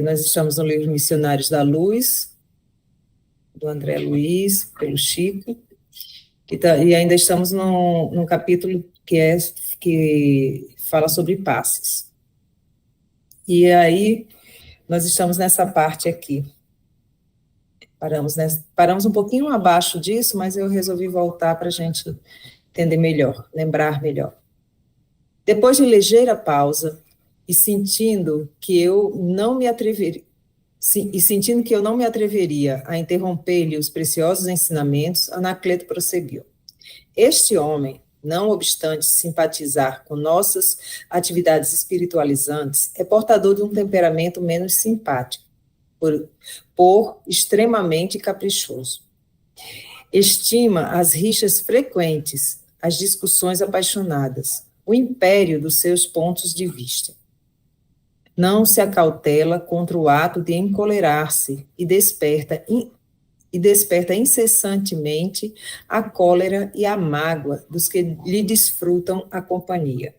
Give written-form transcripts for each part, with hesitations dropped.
Nós estamos no livro Missionários da Luz, do André Luiz, pelo Chico, e ainda estamos num capítulo que fala sobre passes. E aí, nós estamos nessa parte aqui. Paramos um pouquinho abaixo disso, mas eu resolvi voltar para a gente entender melhor, lembrar melhor. Depois de ligeira pausa, e sentindo que eu não me atreveria a interromper-lhe os preciosos ensinamentos, Anacleto prosseguiu. Este homem, não obstante simpatizar com nossas atividades espiritualizantes, é portador de um temperamento menos simpático, por extremamente caprichoso. Estima as rixas frequentes, as discussões apaixonadas, o império dos seus pontos de vista. Não se acautela contra o ato de encolerar-se e desperta incessantemente a cólera e a mágoa dos que lhe desfrutam a companhia.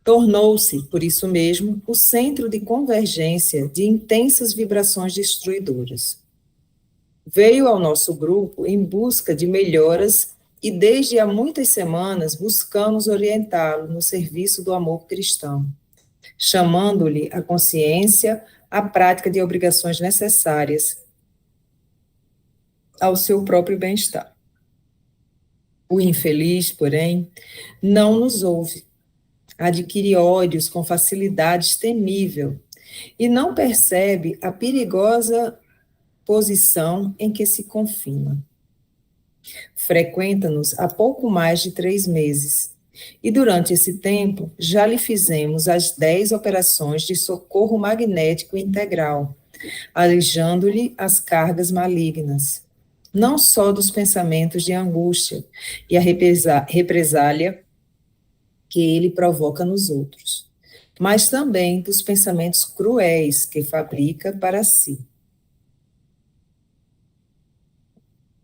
Tornou-se, por isso mesmo, o centro de convergência de intensas vibrações destruidoras. Veio ao nosso grupo em busca de melhoras e desde há muitas semanas buscamos orientá-lo no serviço do amor cristão, chamando-lhe a consciência à prática de obrigações necessárias ao seu próprio bem-estar. O infeliz, porém, não nos ouve, adquire ódios com facilidade temível e não percebe a perigosa posição em que se confina. Frequenta-nos há pouco mais de 3 meses, e durante esse tempo já lhe fizemos as 10 operações de socorro magnético integral, alijando-lhe as cargas malignas, não só dos pensamentos de angústia e a represália que ele provoca nos outros, mas também dos pensamentos cruéis que fabrica para si.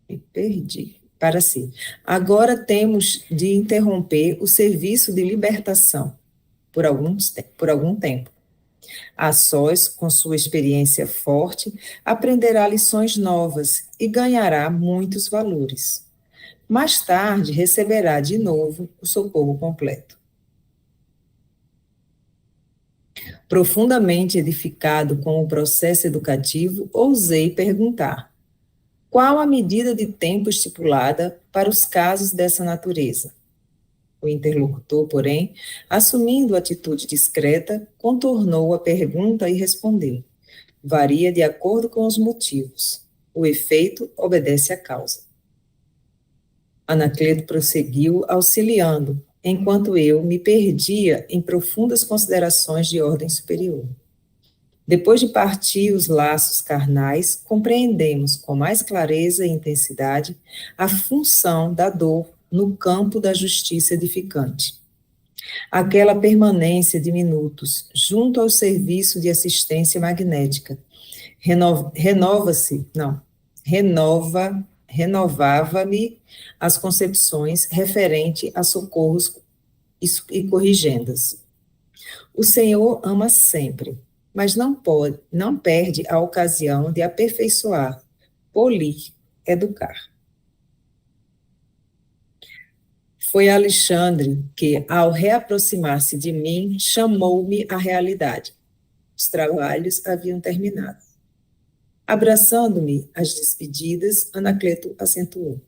Me perdi. Para si. Agora temos de interromper o serviço de libertação por algum tempo. A sós, com sua experiência forte, aprenderá lições novas e ganhará muitos valores. Mais tarde, receberá de novo o socorro completo. Profundamente edificado com o processo educativo, ousei perguntar: qual a medida de tempo estipulada para os casos dessa natureza? O interlocutor, porém, assumindo atitude discreta, contornou a pergunta e respondeu: varia de acordo com os motivos. O efeito obedece à causa. Anacleto prosseguiu, auxiliando, enquanto eu me perdia em profundas considerações de ordem superior. Depois de partir os laços carnais, compreendemos com mais clareza e intensidade a função da dor no campo da justiça edificante. Aquela permanência de minutos junto ao serviço de assistência magnética renovava-me as concepções referente a socorros e corrigendas. O Senhor ama sempre, mas não perde a ocasião de aperfeiçoar, polir, educar. Foi Alexandre que, ao reaproximar-se de mim, chamou-me à realidade. Os trabalhos haviam terminado. Abraçando-me às despedidas, Anacleto acentuou: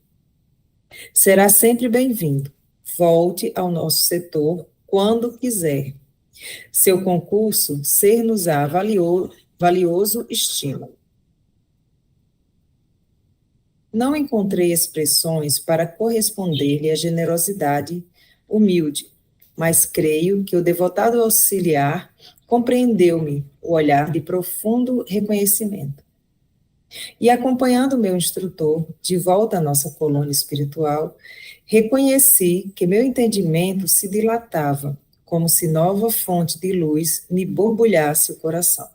será sempre bem-vindo. Volte ao nosso setor quando quiser. Seu concurso ser-nos-á valioso estímulo. Não encontrei expressões para corresponder-lhe à generosidade humilde, mas creio que o devotado auxiliar compreendeu-me o olhar de profundo reconhecimento. E acompanhando meu instrutor de volta à nossa colônia espiritual, reconheci que meu entendimento se dilatava, como se nova fonte de luz me borbulhasse o coração.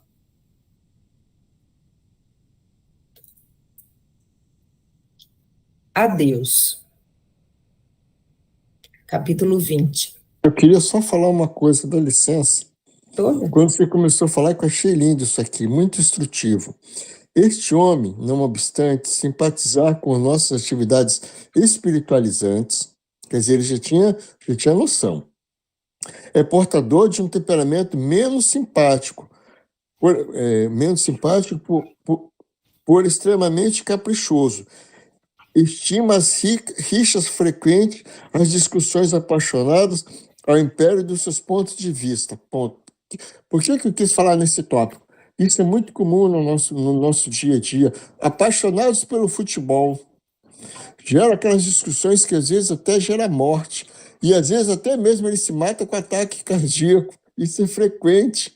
Adeus. Capítulo 20. Eu queria só falar uma coisa, dá licença. toda. Quando você começou a falar, que eu achei lindo isso aqui, muito instrutivo. Este homem, não obstante simpatizar com nossas atividades espiritualizantes, quer dizer, ele já tinha noção, é portador de um temperamento menos simpático por extremamente caprichoso. Estima as rixas frequentes, as discussões apaixonadas ao império dos seus pontos de vista. Ponto. Por que eu quis falar nesse tópico? Isso é muito comum no nosso dia a dia. Apaixonados pelo futebol. Gera aquelas discussões que às vezes até gera morte. E às vezes até mesmo ele se mata com ataque cardíaco. Isso é frequente.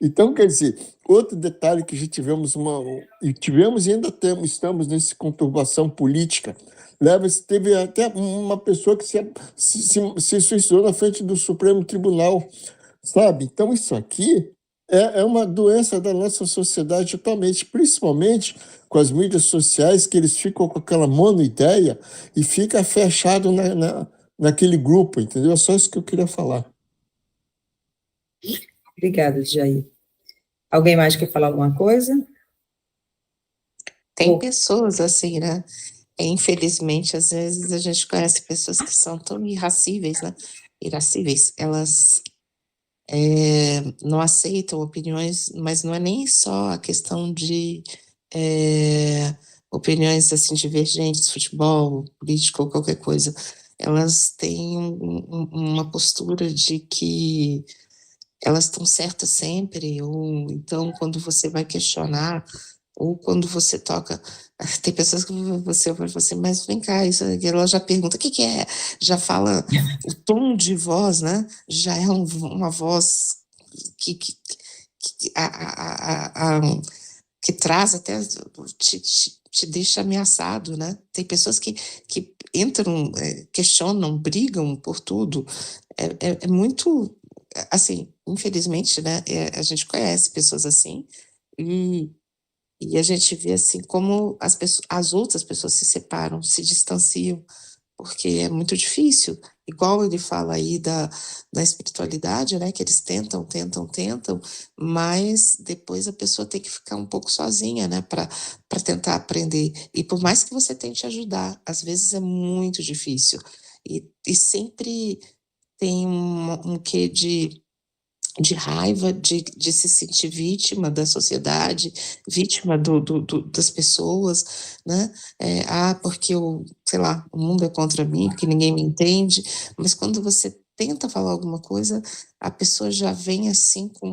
Então, quer dizer, outro detalhe que já tivemos e ainda estamos nessa conturbação política, teve até uma pessoa que se suicidou na frente do Supremo Tribunal, sabe? Então, isso aqui é uma doença da nossa sociedade totalmente, principalmente com as mídias sociais, que eles ficam com aquela monoideia e fica fechado naquele grupo, entendeu? É só isso que eu queria falar. Obrigada, Jair. Alguém mais quer falar alguma coisa? Tem pessoas assim, né? Infelizmente, às vezes a gente conhece pessoas que são tão irascíveis, né? Irascíveis. Elas não aceitam opiniões, mas não é nem só a questão de opiniões assim divergentes, futebol, político ou qualquer coisa. Elas têm uma postura de que elas estão certas sempre, ou então quando você vai questionar, ou quando você toca, tem pessoas que você vai assim, mas vem cá, isso, ela já pergunta, o que é? Já fala, o tom de voz, né? Já é uma voz que traz até, te deixa ameaçado, né? Tem pessoas que entram, questionam, brigam por tudo. É muito, assim, infelizmente, né? A gente conhece pessoas assim, e a gente vê assim como as outras pessoas se separam, se distanciam, porque é muito difícil. Igual ele fala aí da espiritualidade, né? Que eles tentam, mas depois a pessoa tem que ficar um pouco sozinha, né? Para tentar aprender. E por mais que você tente ajudar, às vezes é muito difícil. E sempre tem um quê de raiva, de se sentir vítima da sociedade, vítima das pessoas, né? Porque sei lá, o mundo é contra mim, porque ninguém me entende, mas quando você tenta falar alguma coisa, a pessoa já vem assim com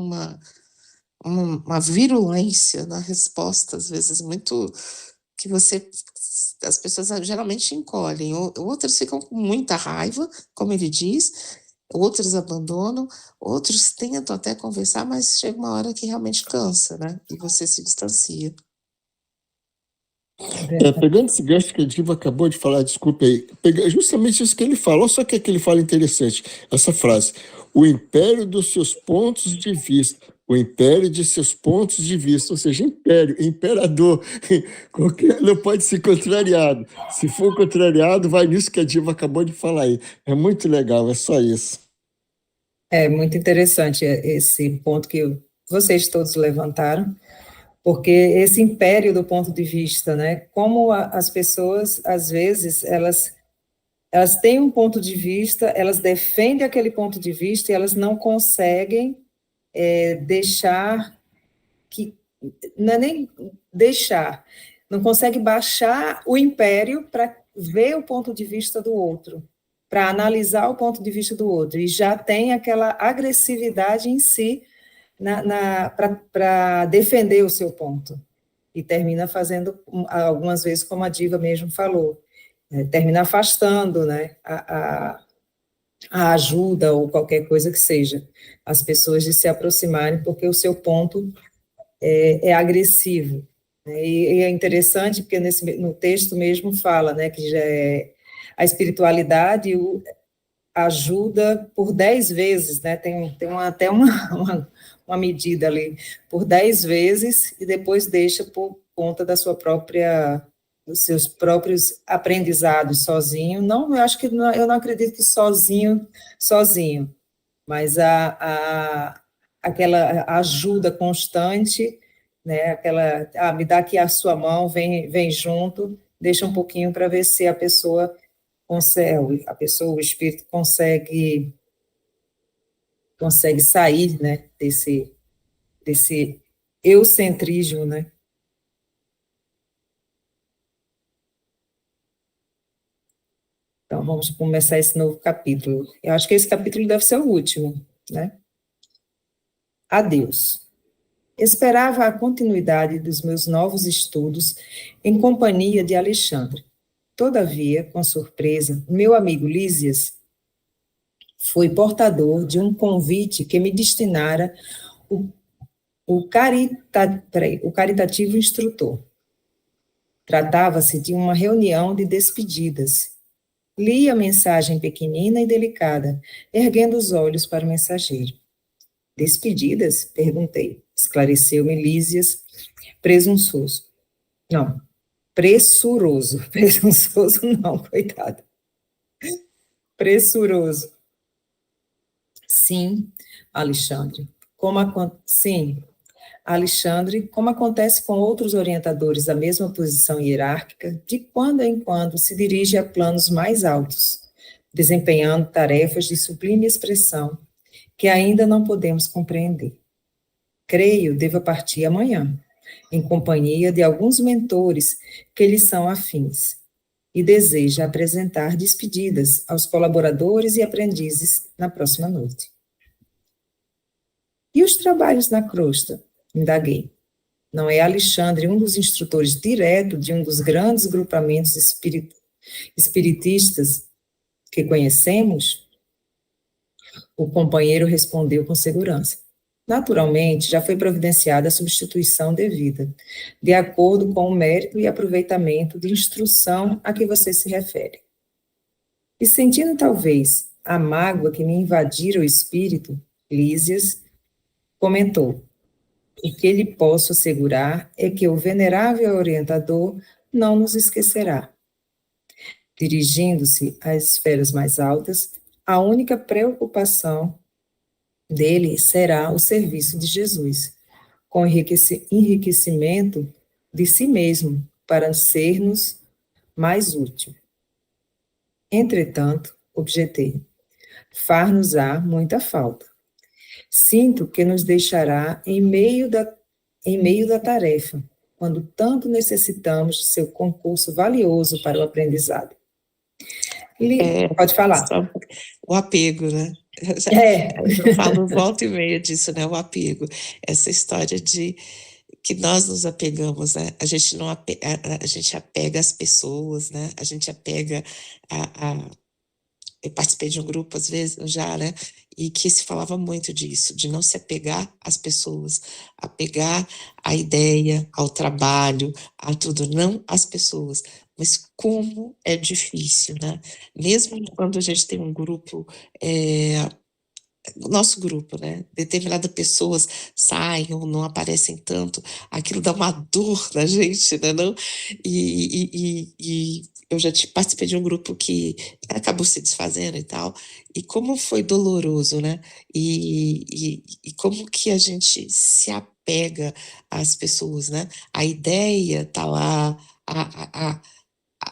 uma virulência na resposta, às vezes muito que as pessoas geralmente encolhem, outras ficam com muita raiva, como ele diz, outros abandonam, outros tentam até conversar, mas chega uma hora que realmente cansa, né? E você se distancia. Pegando esse gancho que a Diva acabou de falar, desculpe aí, justamente isso que ele falou, só que ele fala interessante, essa frase, o império dos seus pontos de vista, o império de seus pontos de vista, ou seja, império, imperador, não pode ser contrariado. Se for contrariado, vai nisso que a Diva acabou de falar aí. É muito legal, é só isso. É muito interessante esse ponto que vocês todos levantaram, porque esse império do ponto de vista, né, como as pessoas, às vezes, elas têm um ponto de vista, elas defendem aquele ponto de vista e elas não conseguem deixar que, não é nem deixar, não consegue baixar o império para ver o ponto de vista do outro, para analisar o ponto de vista do outro, e já tem aquela agressividade em si para defender o seu ponto, e termina fazendo, algumas vezes, como a Diva mesmo falou, termina afastando, né, a ajuda ou qualquer coisa que seja, as pessoas de se aproximarem, porque o seu ponto é agressivo. Né? E é interessante, porque no texto mesmo fala, né, que já a espiritualidade ajuda por 10 vezes, né, tem até uma medida ali, por 10 vezes, e depois deixa por conta dos seus próprios aprendizados sozinho. Não, eu acho que eu não acredito que sozinho, mas aquela ajuda constante, né? Aquela, me dá aqui a sua mão, vem junto, deixa um pouquinho para ver se a pessoa consegue, o espírito consegue sair, né? Desse eucentrismo, né? Então, vamos começar esse novo capítulo. Eu acho que esse capítulo deve ser o último, né? Adeus. Esperava a continuidade dos meus novos estudos em companhia de Alexandre. Todavia, com surpresa, meu amigo Lísias foi portador de um convite que me destinara o caritativo instrutor. Tratava-se de uma reunião de despedidas. Li a mensagem pequenina e delicada, erguendo os olhos para o mensageiro. Despedidas? Perguntei. Esclareceu-me Lísias, presunçoso. Não, pressuroso. Presunçoso não, coitado. Pressuroso. Sim, Alexandre. Sim, Alexandre, como acontece com outros orientadores da mesma posição hierárquica, de quando em quando se dirige a planos mais altos, desempenhando tarefas de sublime expressão que ainda não podemos compreender. Creio deva partir amanhã, em companhia de alguns mentores que lhe são afins, e deseja apresentar despedidas aos colaboradores e aprendizes na próxima noite. E os trabalhos na crosta? Indaguei. Não é Alexandre um dos instrutores direto de um dos grandes grupamentos espiritistas que conhecemos? O companheiro respondeu com segurança. Naturalmente, já foi providenciada a substituição devida, de acordo com o mérito e aproveitamento de instrução a que você se refere. E sentindo talvez a mágoa que me invadira o espírito, Lísias comentou: o que lhe posso assegurar é que o venerável orientador não nos esquecerá. Dirigindo-se às esferas mais altas, a única preocupação dele será o serviço de Jesus, com enriquecimento de si mesmo, para ser-nos mais útil. Entretanto, objetei, far-nos-á muita falta. Sinto que nos deixará em meio da tarefa, quando tanto necessitamos de seu concurso valioso para o aprendizado. Pode falar. O apego, né? Eu falo volta e meia disso, né? O apego. Essa história de que nós nos apegamos, né? A gente apega às pessoas, né? A gente apega eu participei de um grupo, às vezes, já, né? E que se falava muito disso, de não se apegar às pessoas, apegar à ideia, ao trabalho, a tudo, não às pessoas. Mas como é difícil, né? Mesmo quando a gente tem um grupo, nosso grupo, né? Determinadas pessoas saem ou não aparecem tanto, aquilo dá uma dor na gente, né? Não? E eu já participei de um grupo que acabou se desfazendo e tal, e como foi doloroso, né? E como que a gente se apega às pessoas, né? A ideia tá lá,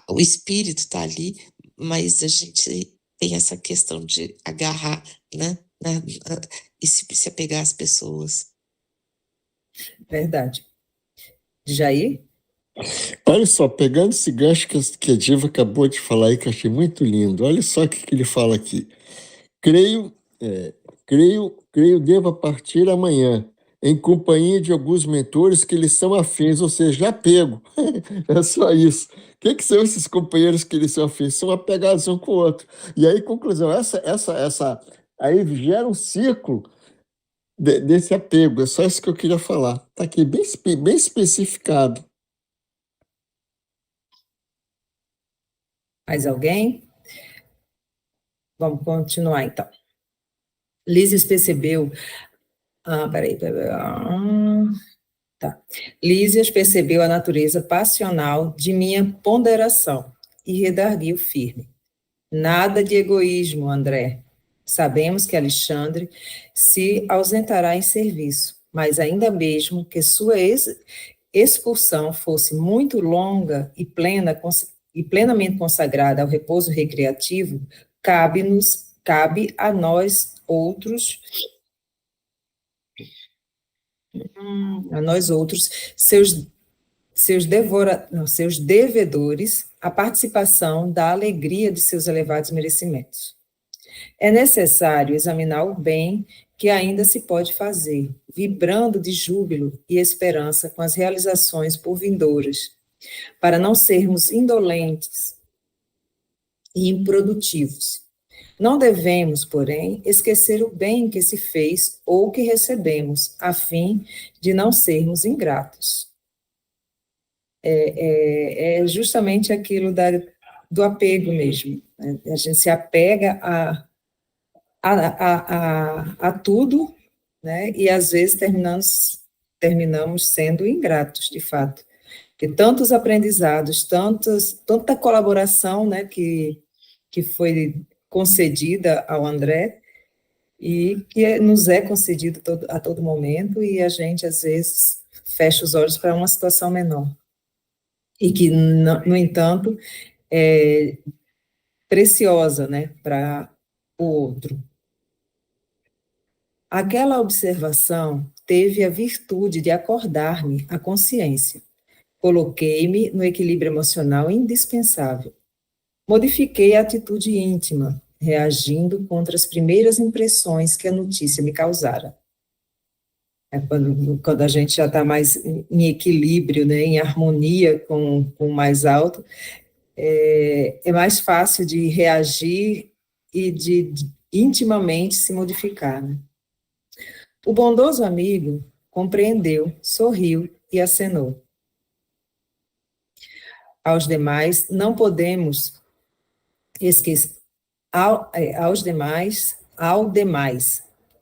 o espírito tá ali, mas a gente tem essa questão de agarrar, né? E se apegar às pessoas. Verdade. Jair? Olha só, pegando esse gancho que a Diva acabou de falar aí, que eu achei muito lindo. Olha só o que ele fala aqui. Creio deva partir amanhã, em companhia de alguns mentores que lhes são afins, ou seja, apego. É só isso. O que são esses companheiros que eles são afins? São apegados um com o outro. E aí, conclusão, aí gera um círculo desse apego. É só isso que eu queria falar. Está aqui bem especificado. Mais alguém? Vamos continuar, então. Lísias percebeu... peraí. Tá. Lísias percebeu a natureza passional de minha ponderação e redarguiu firme. Nada de egoísmo, André. Sabemos que Alexandre se ausentará em serviço, mas ainda mesmo que sua expulsão fosse muito longa e plenamente consagrada ao repouso recreativo, cabe a nós outros, seus devedores, a participação da alegria de seus elevados merecimentos. É necessário examinar o bem que ainda se pode fazer, vibrando de júbilo e esperança com as realizações por vindouras, para não sermos indolentes e improdutivos. Não devemos, porém, esquecer o bem que se fez ou que recebemos, a fim de não sermos ingratos. É justamente aquilo do apego mesmo, né? A gente se apega a tudo, né? E às vezes terminamos sendo ingratos, de fato. Porque tantos aprendizados, tanta colaboração, né, que foi concedida ao André, e que nos é concedido a todo momento, e a gente, às vezes, fecha os olhos para uma situação menor. E que, no entanto, é preciosa, né, para o outro. Aquela observação teve a virtude de acordar-me a consciência. Coloquei-me no equilíbrio emocional indispensável. Modifiquei a atitude íntima, reagindo contra as primeiras impressões que a notícia me causara. Quando a gente já está mais em equilíbrio, né, em harmonia com o mais alto, é mais fácil de reagir e de intimamente se modificar, né? O bondoso amigo compreendeu, sorriu e acenou. Aos demais, não podemos esquecer. Ao demais,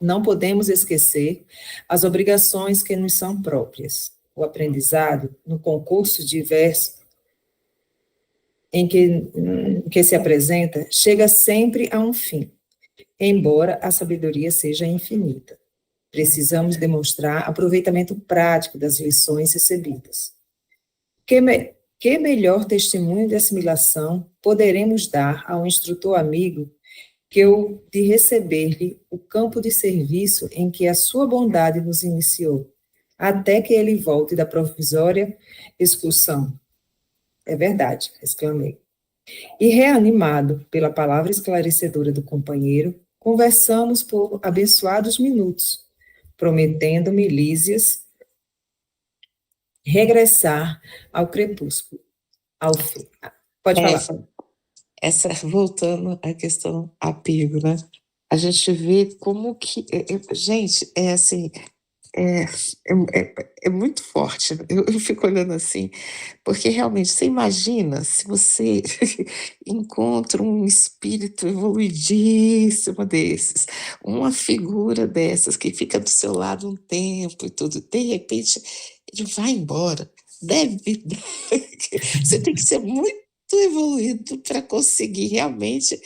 não podemos esquecer as obrigações que nos são próprias. O aprendizado, no concurso diverso em que se apresenta, chega sempre a um fim, embora a sabedoria seja infinita. Precisamos demonstrar aproveitamento prático das lições recebidas. Que melhor testemunho de assimilação poderemos dar ao instrutor amigo que o de receber-lhe o campo de serviço em que a sua bondade nos iniciou, até que ele volte da provisória expulsão? É verdade, exclamei. E reanimado pela palavra esclarecedora do companheiro, conversamos por abençoados minutos, prometendo-me Lísias regressar ao crepúsculo, ao fim. Pode falar. Voltando à questão apego, né? A gente vê como que, gente, assim, é muito forte. Eu fico olhando assim, porque realmente, você imagina se você encontra um espírito evoluidíssimo desses, uma figura dessas que fica do seu lado um tempo e tudo, de repente ele vai embora. Você tem que ser muito evoluído para conseguir realmente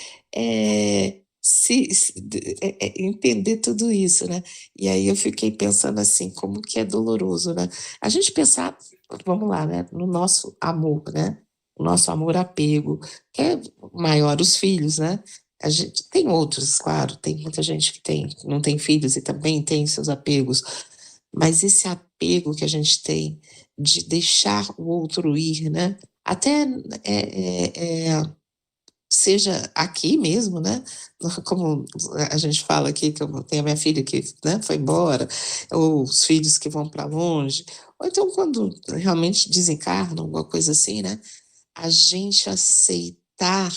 entender tudo isso, né? E aí eu fiquei pensando assim, como que é doloroso, né? A gente pensar, vamos lá, né? No nosso amor, né? O nosso amor apego, que é maior os filhos, né? A gente tem outros, claro, tem muita gente que não tem filhos e também tem seus apegos, mas esse apego que a gente tem de deixar o outro ir, né? Até seja aqui mesmo, né? Como a gente fala aqui, que eu tenho a minha filha que, né, foi embora, ou os filhos que vão para longe, ou então quando realmente desencarnam, alguma coisa assim, né? A gente aceitar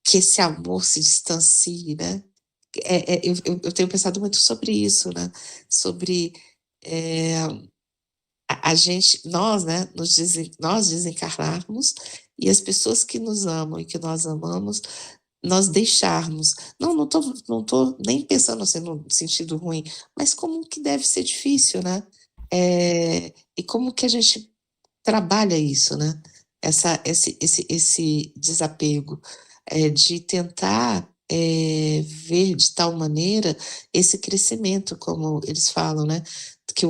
que esse amor se distancie, né? Eu tenho pensado muito sobre isso, né? Sobre a gente, nós, né, nós desencarnarmos e as pessoas que nos amam e que nós amamos, nós deixarmos. Não tô nem pensando assim no sentido ruim, mas como que deve ser difícil, né? E como que a gente trabalha isso, né? Esse desapego. de tentar ver de tal maneira esse crescimento, como eles falam, né? Que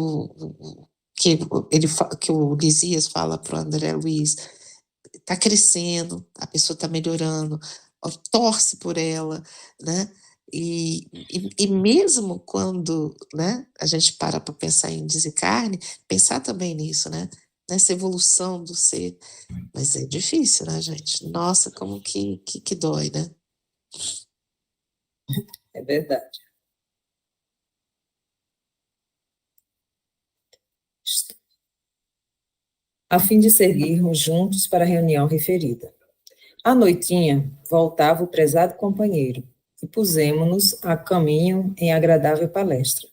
que o Lisias fala para o André Luiz, está crescendo, a pessoa está melhorando, torce por ela, né? E mesmo quando, né, a gente para pensar em desencarne, pensar também nisso, né? Nessa evolução do ser. Mas é difícil, né, gente? Nossa, como que dói, né? É verdade. A fim de seguirmos juntos para a reunião referida. À noitinha, voltava o prezado companheiro, e pusemo-nos a caminho em agradável palestra.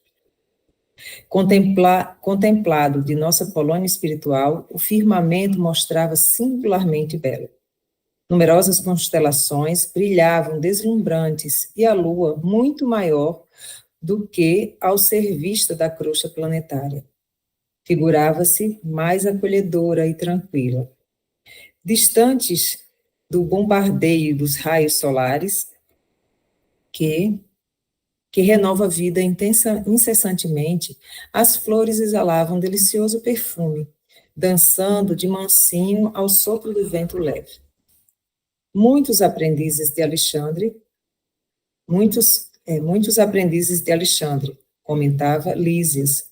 Contemplado de nossa colônia espiritual, o firmamento mostrava singularmente belo. Numerosas constelações brilhavam deslumbrantes e a lua muito maior do que ao ser vista da crosta planetária. Figurava-se mais acolhedora e tranquila. Distantes do bombardeio dos raios solares, que renova a vida incessantemente, as flores exalavam delicioso perfume, dançando de mansinho ao sopro do vento leve. Muitos aprendizes de Alexandre, comentava Lísias,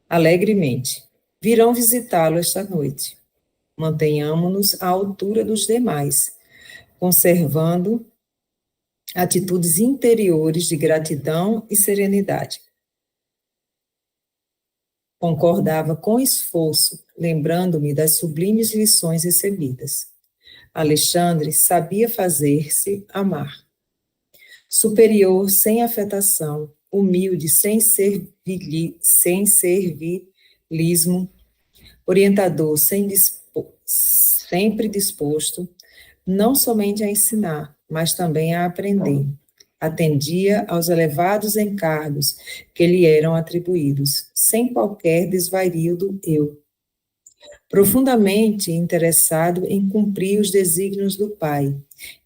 alegremente, virão visitá-lo esta noite. Mantenhamo-nos à altura dos demais, conservando atitudes interiores de gratidão e serenidade. Concordava com esforço, lembrando-me das sublimes lições recebidas. Alexandre sabia fazer-se amar. Superior sem afetação, humilde sem servilismo, orientador sempre disposto, não somente a ensinar, mas também a aprender. Atendia aos elevados encargos que lhe eram atribuídos, sem qualquer desvario do eu. Profundamente interessado em cumprir os desígnios do Pai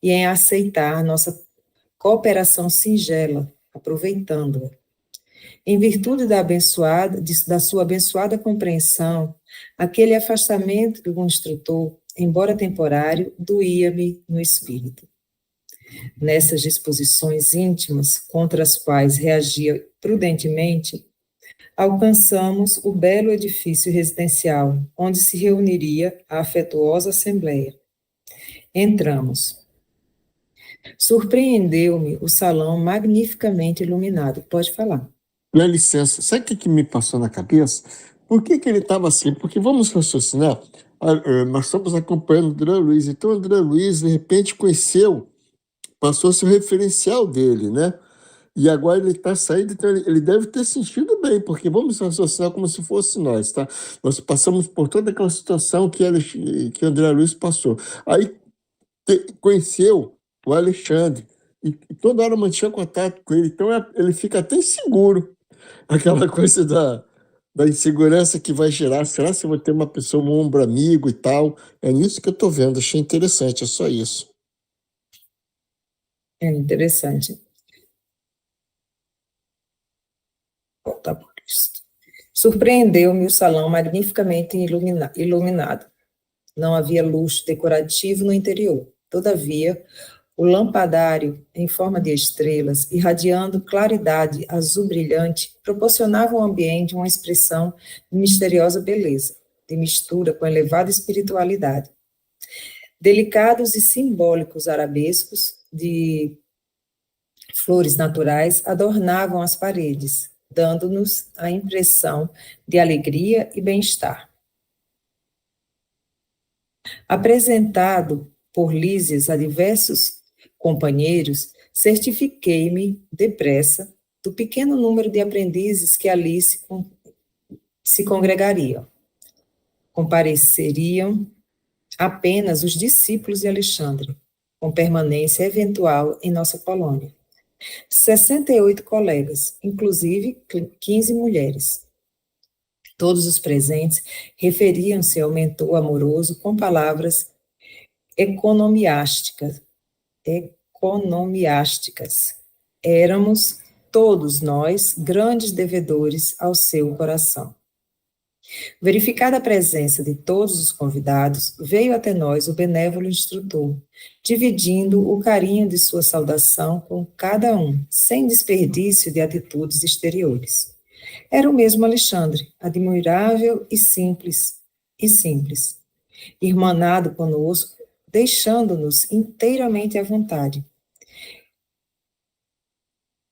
e em aceitar nossa cooperação singela, aproveitando-a. Em virtude da sua abençoada compreensão, aquele afastamento do instrutor, embora temporário, doía-me no espírito. Nessas disposições íntimas, contra as quais reagia prudentemente, alcançamos o belo edifício residencial, onde se reuniria a afetuosa assembleia. Entramos. Surpreendeu-me o salão magnificamente iluminado. Pode falar. Dá licença, sabe o que me passou na cabeça? Por que ele estava assim? Porque vamos raciocinar, nós estamos acompanhando o André Luiz, então o André Luiz, de repente, passou a ser o referencial dele, né? E agora ele está saindo, então ele deve ter sentido bem, porque vamos raciocinar como se fosse nós, tá? Nós passamos por toda aquela situação que o André Luiz passou. Aí conheceu o Alexandre, e toda hora mantinha contato com ele, então ele fica até inseguro. Aquela coisa da insegurança que vai gerar, será que eu vou ter uma pessoa, um ombro amigo e tal? É nisso que eu estou vendo, achei interessante, é só isso. É interessante. Voltar por Cristo. Surpreendeu-me o salão magnificamente iluminado. Não havia luxo decorativo no interior. Todavia, o lampadário, em forma de estrelas, irradiando claridade azul brilhante, proporcionava ao ambiente uma expressão de misteriosa beleza, de mistura com elevada espiritualidade. Delicados e simbólicos arabescos de flores naturais adornavam as paredes, dando-nos a impressão de alegria e bem-estar. Apresentado por Lísias a diversos companheiros, certifiquei-me depressa do pequeno número de aprendizes que ali se congregariam. Compareceriam apenas os discípulos de Alexandre, com permanência eventual em nossa colônia. 68 colegas, inclusive 15 mulheres. Todos os presentes referiam-se ao mentor amoroso com palavras economiásticas. Éramos todos nós grandes devedores ao seu coração. Verificada a presença de todos os convidados, veio até nós o benévolo instrutor, dividindo o carinho de sua saudação com cada um, sem desperdício de atitudes exteriores. Era o mesmo Alexandre, admirável e simples, irmanado conosco, deixando-nos inteiramente à vontade.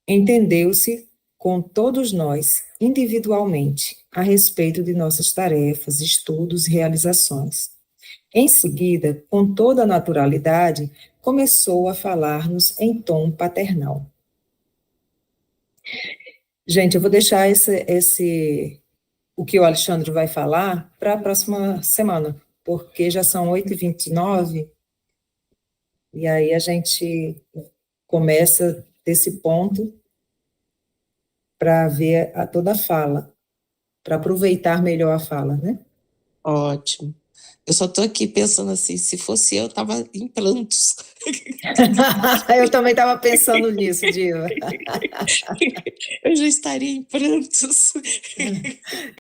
Entendeu-se com todos nós, individualmente, a respeito de nossas tarefas, estudos e realizações. Em seguida, com toda a naturalidade, começou a falar-nos em tom paternal. Gente, eu vou deixar o que o Alexandre vai falar para a próxima semana, porque já são 8h29, e aí a gente começa desse ponto para ver toda a fala, para aproveitar melhor a fala, né? Ótimo. Eu só estou aqui pensando assim, se fosse eu estava em prantos. Eu também estava pensando nisso, Diva. Eu já estaria em prantos.